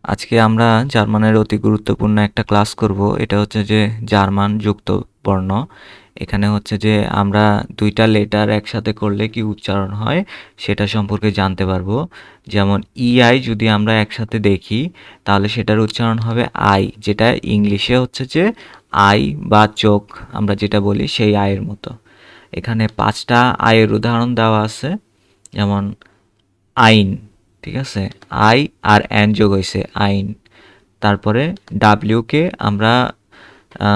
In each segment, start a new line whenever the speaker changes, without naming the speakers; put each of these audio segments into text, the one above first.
আজকে আমরা জার্মানের অতি গুরুত্বপূর্ণ একটা ক্লাস করব। এটা হচ্ছে যে জার্মান যুক্ত বর্ণ। এখানে হচ্ছে যে আমরা দুইটা লেটার একসাথে করলে কি উচ্চারণ হয় সেটা সম্পর্কে জানতে পারবো। যেমন ইআই যদি আমরা একসাথে দেখি তাহলে সেটার উচ্চারণ হবে আই, যেটা ইংলিশে হচ্ছে যে আই বা চোখ আমরা যেটা বলি সেই আয়ের মতো। এখানে ৫টা আয়ের উদাহরণ দেওয়া আছে। যেমন আইন, ঠিক আছে? আই আর এন যোগ হইছে আইন। তারপরে ডাব্লিউকে আমরা আ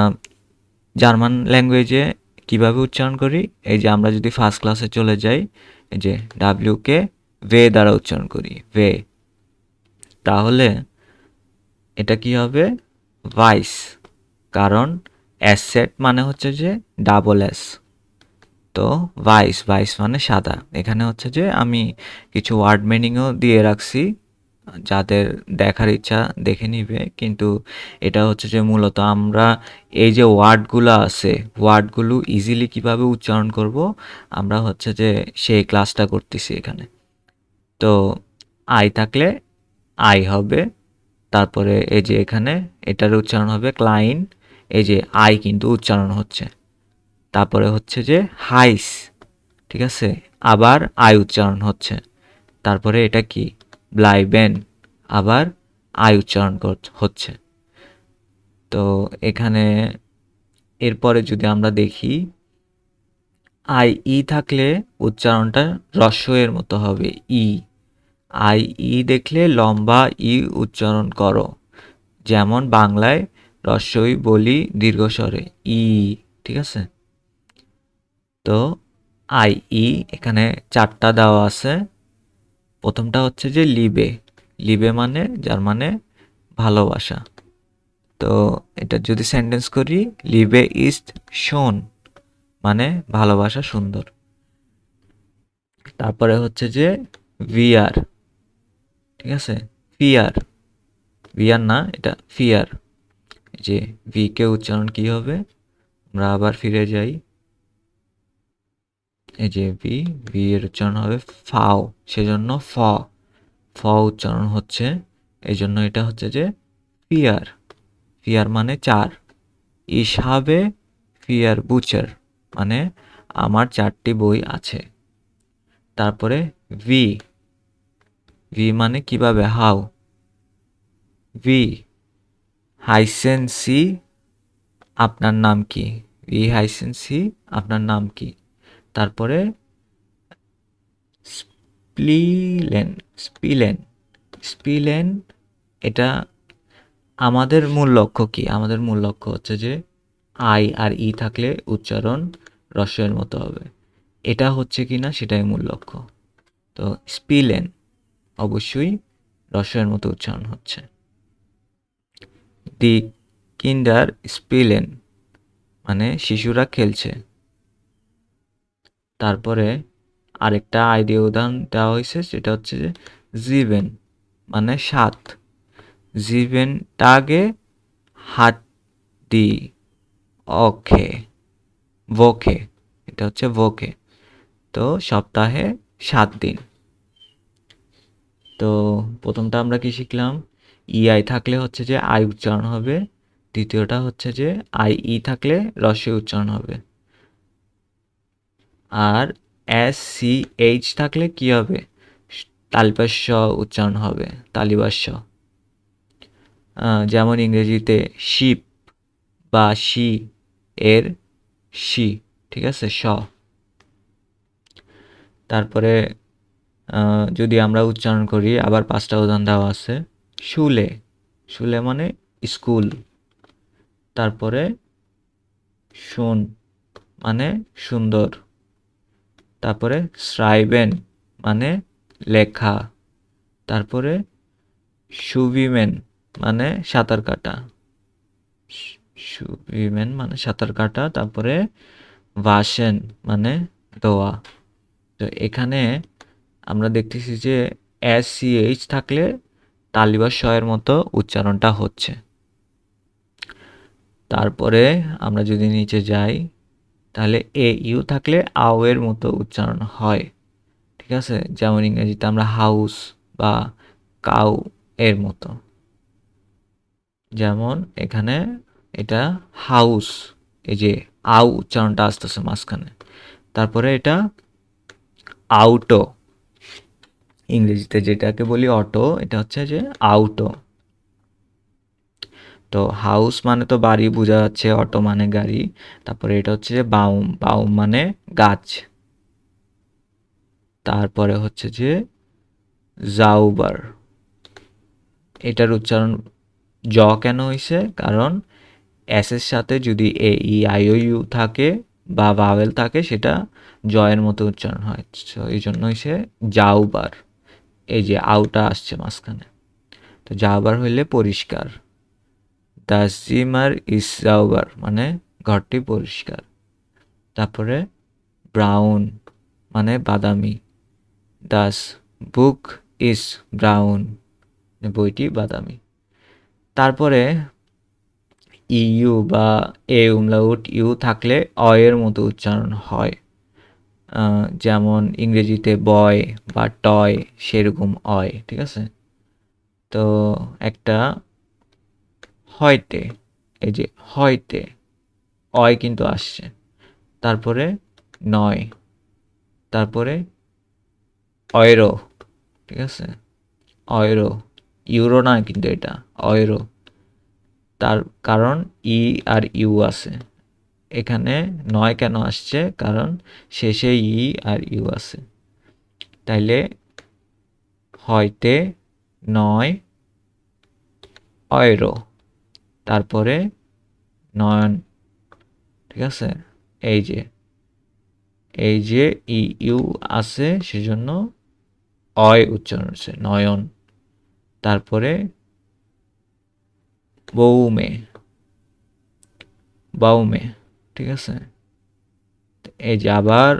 জার্মান ল্যাঙ্গুয়েজে কিভাবে উচ্চারণ করি? এই যে আমরা যদি ফার্স্ট ক্লাসে চলে যাই, এই যে ডাব্লিউকে ভে দ্বারা উচ্চারণ করি, ভে। তাহলে এটা কি হবে? ভাইস। কারণ অ্যাসেট মানে হচ্ছে যে ডাবল এস। তো ভাইস, ভাইস মানে সাদা। এখানে হচ্ছে যে আমি কিছু ওয়ার্ড মিনিংও দিয়ে রাখছি। যাদের দেখার ইচ্ছা দেখে নিবে। কিন্তু এটা হচ্ছে যে মূলত আমরা এই যে ওয়ার্ডগুলো আছে, ওয়ার্ডগুলো ইজিলি কিভাবে উচ্চারণ করব, আমরা হচ্ছে যে সেই ক্লাসটা করতেছি এখানে। তো আই থাকলে আই হবে। তারপরে এই যে এখানে এটার উচ্চারণ হবে ক্লাইন। এই যে আই কিন্তু উচ্চারণ হচ্ছে। তারপরে হচ্ছে যে হাইস, ঠিক আছে? আবার আই উচ্চারণ হচ্ছে। তারপরে এটা কি? ব্লাইবেন, আবার আই উচ্চারণ হচ্ছে। তো এখানে এরপরে যদি আমরা দেখি, আই ই থাকলে উচ্চারণটা হ্রস্ব এর মতো হবে, ই। আই ই দেখলে লম্বা ই উচ্চারণ করো। যেমন বাংলায় হ্রস্বই বলি দীর্ঘস্বরে ই, ঠিক আছে? তো আই ই এখানে 4টা দেওয়া আছে। প্রথমটা হচ্ছে যে লিবে। লিবে মানে জার্মানে ভালোবাসা। তো এটা যদি সেন্টেন্স করি, লিবে ইস্ট শোন মানে ভালোবাসা সুন্দর। তারপরে হচ্ছে যে ভিআর, ঠিক আছে? ফিয়ার, ভিআর না, এটা ফিয়ার। যে ভি কে উচ্চারণ কি হবে? আমরা আবার ফিরে যাই। এই যে ভি, ভি এর উচ্চারণ হবে ফাও, সেজন্য ফ উচ্চারণ হচ্ছে। এই জন্য এটা হচ্ছে যে ফিয়ার। ফিয়ার মানে 4। ইস ফিয়ার বুচার মানে আমার 4টি বই আছে। তারপরে ভি, ভি মানে কিভাবে, হাউ। ভি হাইসেন সি, আপনার নাম কি? ভি হাইসেন সি, আপনার নাম কি? তারপরে স্প্লিলেন, স্পিলেন, স্পিলেন এটা আমাদের মূল লক্ষ্য কি? আমাদের মূল লক্ষ্য হচ্ছে যে আই আর ই থাকলে উচ্চারণ হ্রস্বের মতো হবে। এটা হচ্ছে কি না সেটাই মূল লক্ষ্য। তো স্পিলেন অবশ্যই হ্রস্বের মতো উচ্চারণ হচ্ছে। দি কিন্ডার স্পিলেন মানে শিশুরা খেলছে। তারপরে আরেকটা আইডিয়া উদাহরণ দেওয়া হয়েছে, সেটা হচ্ছে যে জিভেন মানে 7। জিভেন টাগে হাত দি অখে, ভোকে, এটা হচ্ছে ভোকে। তো সপ্তাহে 7 দিন। তো প্রথমটা আমরা কি শিখলাম? ইআই থাকলে হচ্ছে যে আই উচ্চারণ হবে। দ্বিতীয়টা হচ্ছে যে আই ই থাকলে হ্রস্ব উচ্চারণ হবে। আর এস সি এইচ থাকলে কি হবে? তালব্য উচ্চারণ হবে, তালিবাস্য। যেমন ইংরেজিতে শিপ বা শি এর শি, ঠিক আছে? তারপরে যদি আমরা উচ্চারণ করি, আবার 5টা উদাহরণ দেওয়া আছে। শুলে, শুলে মানে স্কুল। তারপরে শুন মানে সুন্দর। তারপরে শ্রাইবেন মানে লেখা। তারপরে সুইমেন মানে সাঁতার কাটা, সুইমেন মানে সাঁতার কাটা। তারপরে ভাসেন মানে দোয়া। তো এখানে আমরা দেখতেছি যে এস সি এইচ থাকলে তালিবা শ এর মতো উচ্চারণটা হচ্ছে। তারপরে আমরা যদি নিচে যাই, তাহলে এ ইউ থাকলে আও এর মতো উচ্চারণ হয়, ঠিক আছে? যেমন ইংরেজিতে আমরা হাউস বা কাউ এর মতো। যেমন এখানে এটা হাউস, এই যে আউ উচ্চারণটা আসতেছে মাঝখানে। তারপরে এটা আউটো, ইংরেজিতে যেটাকে বলি অটো, এটা হচ্ছে যে আউটো। তো হাউস মানে তো বাড়ি বোঝা যাচ্ছে, অটো মানে গাড়ি। তারপরে এটা হচ্ছে যে বাউম, বাউম মানে গাছ। তারপরে হচ্ছে যে জাউবার, এটার উচ্চারণ জ কেন হয়েছে? কারণ এস এর সাথে যদি এ ই আই ও ইউ থাকে বা ভাওয়েল থাকে, সেটা জয়ের মতো উচ্চারণ হয়। তো এই জন্য হয়েছে জাউবার, এই যে আউটা আসছে মাঝখানে। তো জাউবার হইলে পরিষ্কার। দাস জিমার ইস জাউবার মানে ঘরটি পরিষ্কার। তারপরে ব্রাউন মানে বাদামি। দাস বুক ইজ ব্রাউন, বইটি বাদামি। তারপরে ইউ বা এ উমলাউট ইউ থাকলে অয়ের মতো উচ্চারণ হয়। যেমন ইংরেজিতে বয় বা টয়, সেরকম অয়, ঠিক আছে? তো একটা হয়তে, এই যে হয়তে অয় কিন্তু আসছে। তারপরে নয়, তারপরে অয়রো, ঠিক আছে? অয়রো, ইউরো না কিন্তু এটা অয়রো। তার কারণ ই আর ইউ আছে এখানে। নয় কেন আসছে? কারণ শেষে ই আর ইউ আছে। তাইলে হয়তে নয় অয়রো, তারপরে নয়ন, ঠিক আছে? এই যে এই যে ই ইউ আছে সেজন্য অয় উচ্চারণ হচ্ছে নয়ন। তারপরে বৌমে, বাউমে, ঠিক আছে? এই যে আবার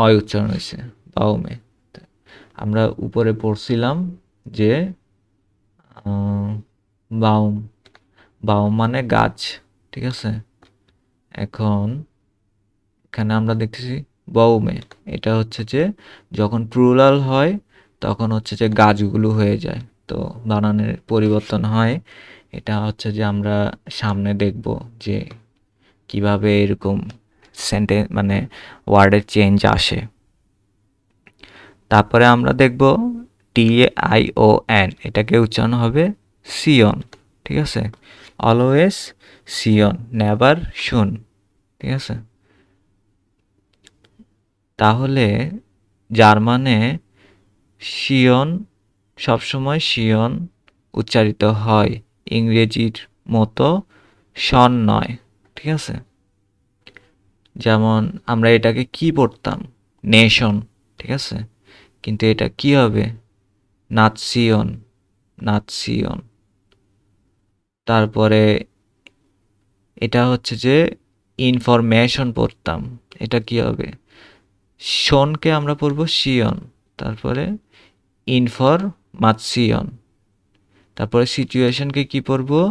অয় উচ্চারণ হয়েছে বাউমে। আমরা উপরে পড়ছিলাম যে বাউম, বাউম মানে গাছ, ঠিক আছে? এখন এখানে আমরা দেখতেছি বউমে, এটা হচ্ছে যে যখন প্লুরাল হয় তখন হচ্ছে যে গাছগুলো হয়ে যায়, তো বানানের পরিবর্তন হয়। এটা হচ্ছে যে আমরা সামনে দেখব যে কিভাবে এরকম সেন্টেন্স মানে ওয়ার্ডের চেঞ্জ আসে। তারপরে আমরা দেখব TAION, এটাকে উচ্চারণ হবে সিয়ন, ঠিক আছে? অলওয়েজ সিয়ন, নেভার শুন, ঠিক আছে? তাহলে জার্মানে শিয়ন সবসময় শিয়ন উচ্চারিত হয়, ইংরেজির মতো শন নয়, ঠিক আছে? যেমন আমরা এটাকে কি পড়তাম? নেশন, ঠিক আছে? কিন্তু এটা কি হবে? নাৎসিয়ন, নাৎসিয়ন। তারপরে এটা হচ্ছে যে ইনফরমেশন পড়তাম, এটা কি হবে? শনকে আমরা পড়বো শিয়ন, তারপরে ইনফরমাৎসিয়ন। তারপরে সিচুয়েশনকে কি পড়বো?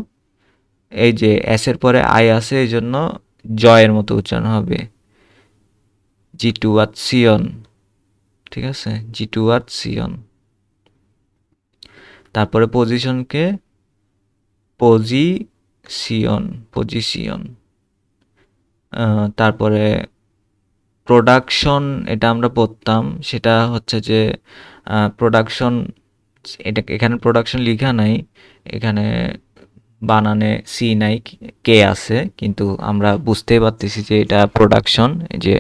এই যে এস এর পরে আই আছে, এই জন্য জয়ের মতো উচ্চারণ হবে জিটুয়াৎসিয়ন, ঠিক আছে? জিটুয়াৎসিয়ন। তারপরে পজিশনকে পজিশিয়ন, পজিশিয়ন। তারপরে প্রোডাকশন, এটা আমরা পড়তাম, সেটা হচ্ছে যে প্রোডাকশন, এটা এখানে প্রোডাকশন লেখা নাই, এখানে বানানে সি নাই, কে আছে, কিন্তু আমরা বুঝতেই পারতেছি যে এটা প্রোডাকশন, যে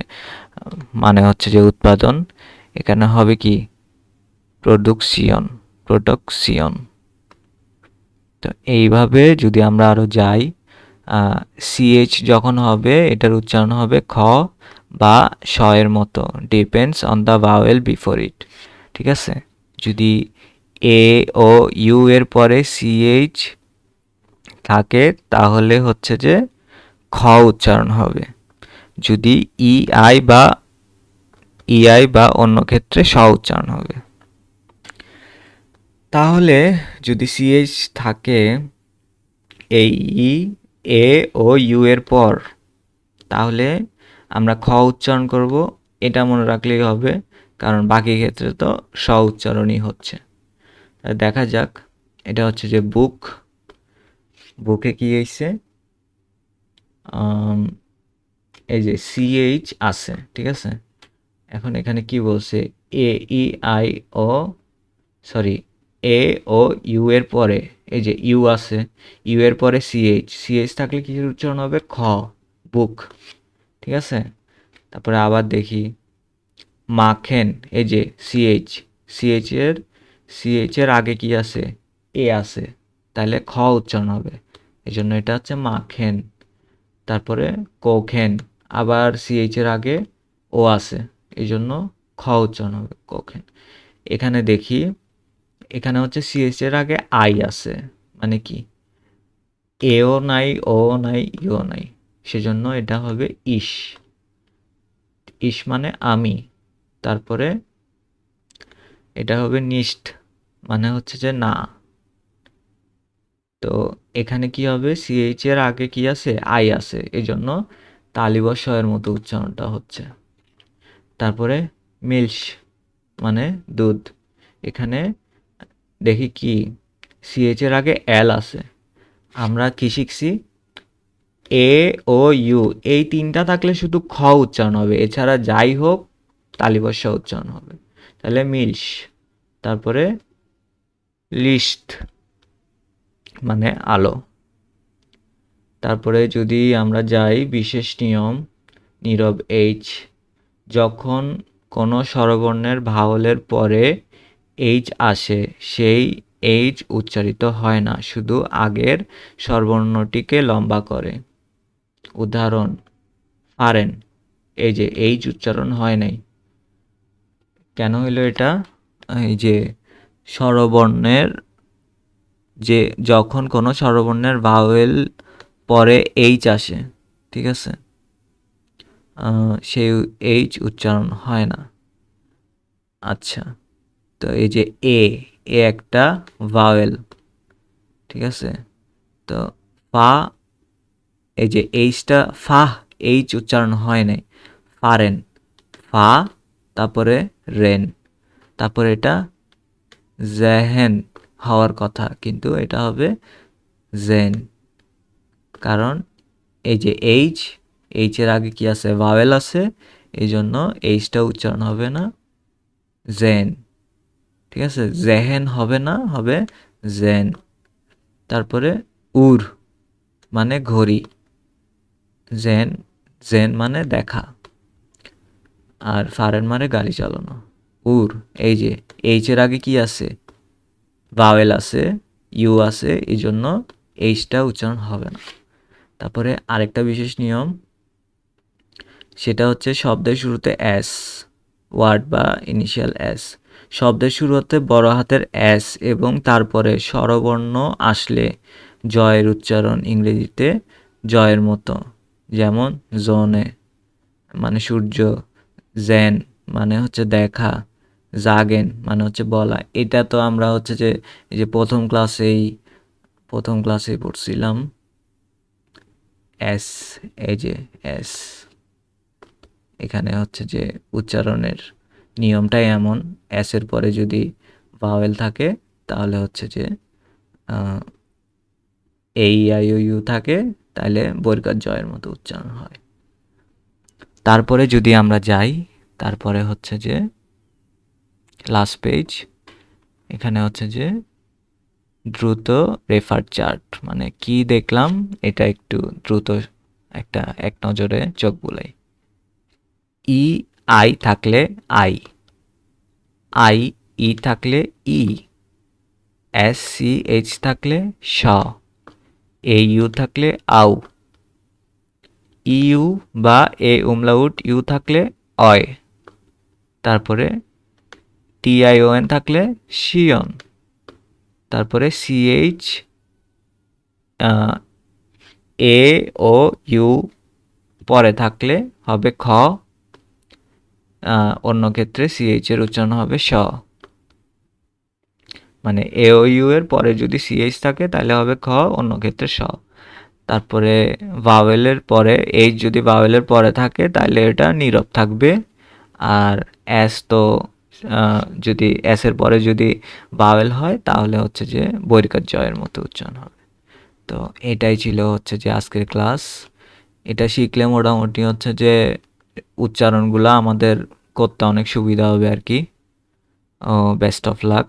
মানে হচ্ছে যে উৎপাদন। এখানে হবে কি? প্রোডাকশিয়ন, প্রোডাকশিয়ন। তো এইভাবে যদি আমরা আরও যাই, সিএইচ যখন হবে এটার উচ্চারণ হবে খ বা শ এর মতো, depends on the vowel before it, ঠিক আছে? যদি এ ও ইউ এর পরে সিএইচ থাকে তাহলে হচ্ছে যে খ উচ্চারণ হবে। যদি ইআই বা অন্য ক্ষেত্রে স উচ্চারণ হবে। তাহলে যদি সিএইচ থাকে এই ই, এ ও ইউ এর পর, তাহলে আমরা খ উচ্চারণ করব, এটা মনে রাখলেই হবে, কারণ বাকি ক্ষেত্রে তো স উচ্চারণই হচ্ছে। দেখা যাক, এটা হচ্ছে যে বুক, বুকে কি হয়েছে, এই যে সিএইচ আছে, ঠিক আছে। এখন এখানে কি বলছে, A E I O sorry A O U এর পরে এই যে ইউ আছে, ইউ এর পরে সিএইচ, সিএইচ থাকলে কি উচ্চারণ হবে, খ, বুক, ঠিক আছে। তারপরে আবার দেখি মাখেন, এই যে সিএইচ, সিএইচ এর আগে কি আছে, এ আছে, তাহলে খ উচ্চারণ হবে, এই জন্য এটা হচ্ছে মাখেন। তারপরে কোখেন, আবার সিএইচ এর আগে ও আছে, এই জন্য খ উচ্চারণ হবে, কোখেন। এখানে দেখি, এখানে হচ্ছে সিএইচ এর আগে আই আছে, মানে কি, এও নাই ও নাই ইও নাই, সেজন্য এটা হবে ইস, ইস মানে আমি। তারপরে এটা হবে নিষ্ঠ, মানে হচ্ছে যে না। তো এখানে কি হবে, সিএইচ এর আগে কি আছে, আই আছে, এই জন্য তালিবস্য এর মতো উচ্চারণটা হচ্ছে। তারপরে মিল্ক মানে দুধ, এখানে দেখি কি, সিএইচ এর আগে এল আছে, আমরা কি শিখছি, এ ও ইউ এই তিনটা থাকলে শুধু খ উচ্চারণ হবে, এছাড়া যাই হোক তালিবস্য উচ্চারণ হবে, তাহলে মিল্স। তারপরে লিস্ট মানে আলো। তারপরে যদি আমরা যাই বিশেষ নিয়ম, নীরব এইচ, যখন কোনো স্বরবর্ণের ভাওয়ালের পরে এইচ আসে, সেই এইচ উচ্চারিত হয় না, শুধু আগের স্বরবর্ণটিকে লম্বা করে। উদাহরণ, পারেন, এই যে এইচ উচ্চারণ হয় নাই, কেন হইল এটা, এই যে স্বরবর্ণের, যে যখন কোনো স্বরবর্ণের ভাওয়েল পরে এইচ আসে, ঠিক আছে, সেই এইচ উচ্চারণ হয় না। আচ্ছা, তো এই যে এ এ একটা ভাওয়েল, ঠিক আছে। তো ফা, এই যে এইচটা ফা, এইচ উচ্চারণ হয় নাই, ফারেন, ফা, তারপরে রেন, তারপরে এটা জেহেন হওয়ার কথা, কিন্তু এটা হবে জেন, কারণ এই যে এইচ, এইচের আগে কি আছে, ভাওয়েল আছে, এই জন্য এইচটা উচ্চারণ হবে না, জেন, ঠিক আছে, জেহেন হবে না, হবে জেন। তারপরে উর মানে ঘড়ি, জেন, জেন মানে দেখা, আর ফারেন মানে গাড়ি চালানো। উর, এই যে এইচের আগে কি আছে, ভাওয়েল আছে, ইউ আছে, এই জন্য এইচটা উচ্চারণ হবে না। তারপরে আরেকটা বিশেষ নিয়ম, সেটা হচ্ছে শব্দের শুরুতে এস, ওয়ার্ড বা ইনিশিয়াল এস, শব্দের শুরুতে বড় হাতের এস এবং তারপরে স্বরবর্ণ আসলে জয়ের উচ্চারণ ইংরেজিতে জয়ের মতো, যেমন জোনে মানে সূর্য, জেন মানে হচ্ছে দেখা, জাগেন মানে হচ্ছে বলা। এটা তো আমরা হচ্ছে যে এই যে প্রথম ক্লাসেই পড়ছিলাম, এস, এই যে এস, এখানে হচ্ছে যে উচ্চারণের নিয়মটাই এমন, এস এর পরে যদি ভাওয়েল থাকে তাহলে হচ্ছে যে এই আই ও ইউ থাকে, তাহলে বর্গার জয়ের মতো উচ্চারণ হয়। তারপরে যদি আমরা যাই, তারপরে হচ্ছে যে লাস্ট পেজ, এখানে হচ্ছে যে দ্রুত রেফার চার্ট, মানে কি দেখলাম এটা একটু দ্রুত একটা এক নজরে চোখ বুলাই। ই আই থাকলে আই, আই ই থাকলে ই, এস সি এইচ থাকলে স, এ ইউ থাকলে আউ, ইউ বা এ উমলাউট ইউ থাকলে অয়, তারপরে টি আই ও এন থাকলে শিয়ন, তারপরে সিএইচ এ ও ইউ পরে থাকলে হবে খ, অন্য ক্ষেত্রে সিএইচ এর উচ্চারণ হবে স, মানে এ ও ইউ এর পরে যদি সিএইচ থাকে তাহলে হবে খ, অন্য ক্ষেত্রে স। তারপরে ভাওয়েলের পরে এইচ যদি ভাওয়েলের পরে থাকে তাহলে এটা নীরব থাকবে, আর এস তো যদি এস এর পরে যদি ভাওয়েল হয় তাহলে হচ্ছে যে বৈরিকার জয়ের মতো উচ্চারণ হবে। তো তো এটাই ছিল হচ্ছে যে আজকের ক্লাস। এটা শিখলে মোটামুটি হচ্ছে যে উচ্চারণগুলো আমাদের করতে অনেক সুবিধা হবে আর কি। ও বেস্ট অফ লাক।